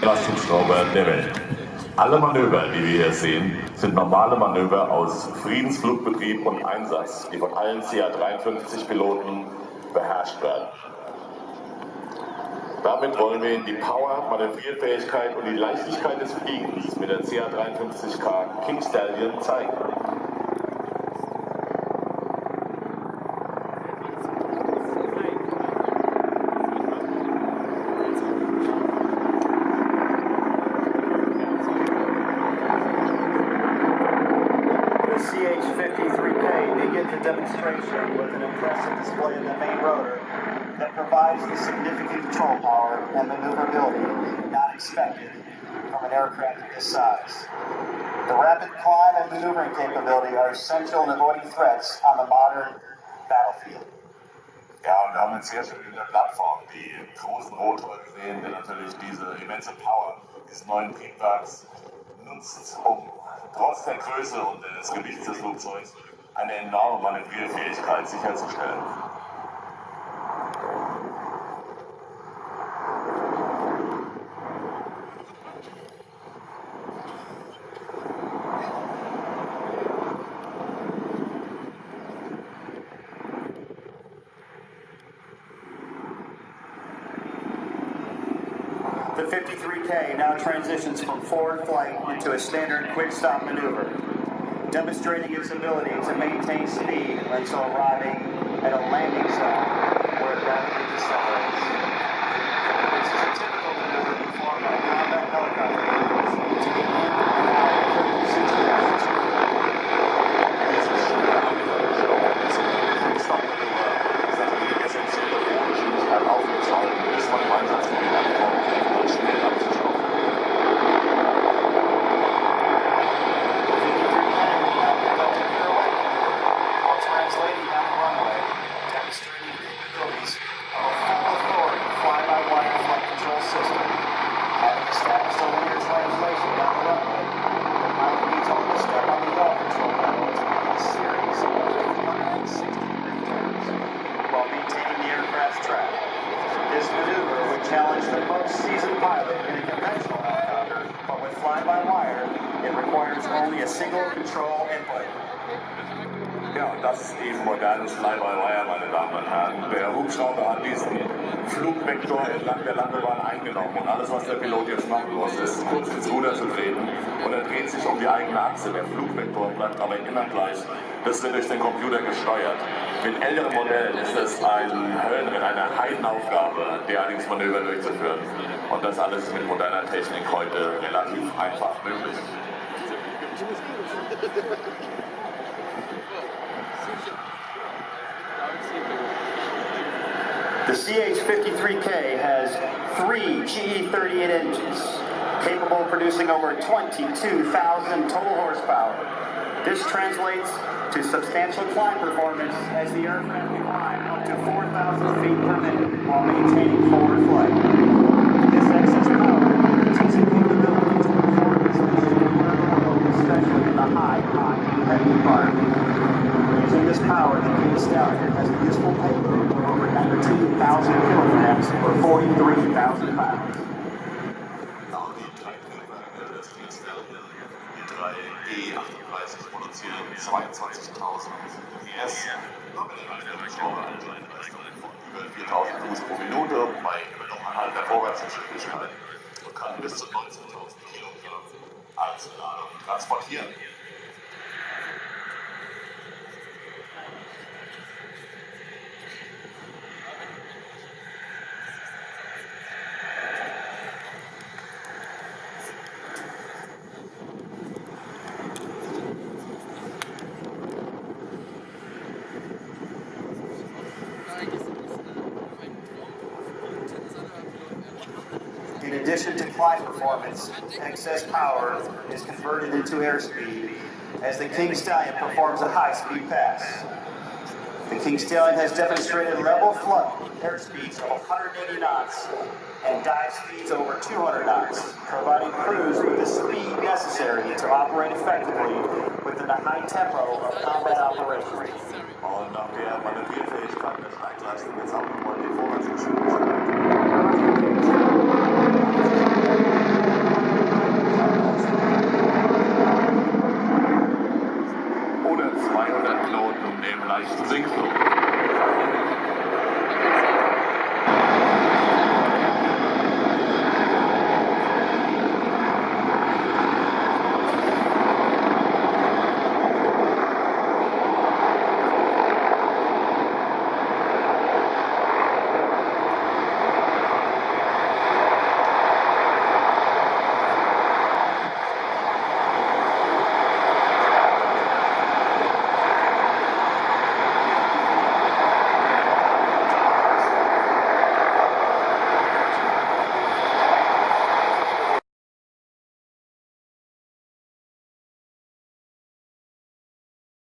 Belastungsschraube der Welt. Alle Manöver, die wir hier sehen, sind normale Manöver aus Friedensflugbetrieb und Einsatz, die von allen CH-53-Piloten beherrscht werden. Damit wollen wir Ihnen die Power, Manövrierfähigkeit und die Leichtigkeit des Fliegens mit der CH-53K King Stallion zeigen. CH-53K begins a demonstration with an impressive display in the main rotor that provides the significant control power and maneuverability not expected from an aircraft of this size. The rapid climb and maneuvering capability are essential in avoiding threats on the modern battlefield. Ja, und wir haben jetzt sehr schön in der Plattform die großen Rotor gesehen, der natürlich diese immense Power dieses neuen Triebwerks nutzt, um trotz der Größe und des Gewichts des Flugzeugs eine enorme Manövrierfähigkeit sicherzustellen. The 53K now transitions from forward flight into a standard quick-stop maneuver, demonstrating its ability to maintain speed until arriving at a landing zone where it rapidly decelerates. This is a typical maneuver performed by combat helicopter pilots to get in and out of critical situations. Diese Quick-Stop Manöver ist natürlich die essentielle Bodengeschwindigkeit aufzuhalten, bis man im Einsatzgebiet ankommt. Schnell abzuschrauben. Translating down the runway, demonstrating the capabilities of a full authority fly-by-wire flight control system. Having established a linear translation down the runway, the pilot needs only to step on the yaw control panel to begin a series of 360-degree turns while maintaining the aircraft's track. This maneuver would challenge the most seasoned pilot in a conventional helicopter, but with fly-by-wire, it requires only a single control input. Ja, und das ist eben modernes Fly-by-Wire, meine Damen und Herren. Der Hubschrauber hat diesen Flugvektor entlang der Landebahn eingenommen und alles, was der Pilot jetzt machen muss, ist kurz ins Ruder zu treten und er dreht sich um die eigene Achse. Der Flugvektor bleibt aber immer gleich. Das wird durch den Computer gesteuert. Mit älteren Modellen ist es ein Höllenrennen, eine Heidenaufgabe, derartiges durchzuführen. Und das alles ist mit moderner Technik heute relativ einfach möglich. The CH-53K has 3 GE-38 engines, capable of producing over 22,000 total horsepower. This translates to substantial climb performance as the aircraft can climb up to 4,000 feet per minute while maintaining forward flight. This excess power gives its capability to perform its mission anywhere in the world, especially in the high and heavy environment. Using this power, the King Stallion has a useful payload of over 19,000 kilograms or 43,000 pounds. Auch die drei Triebwerke des King Stallion, die drei E38 produzieren 22.000 PS, damit eine Hubschrauberleistung von über 4.000 Fuß pro Minute bei noch der Vorwärtsgeschwindigkeit und kann bis zu 19.000 Kilogramm als Ladung transportieren. In addition to climb performance, excess power is converted into airspeed as the King Stallion performs a high-speed pass. The King Stallion has demonstrated level flight airspeeds of 180 knots and dive speeds over 200 knots, providing crews with the speed necessary to operate effectively within the high tempo of combat operations. Und nach der Manövrierfähigkeit der Steigleistung jetzt auch nochmal die Vorwärtsgeschwindigkeit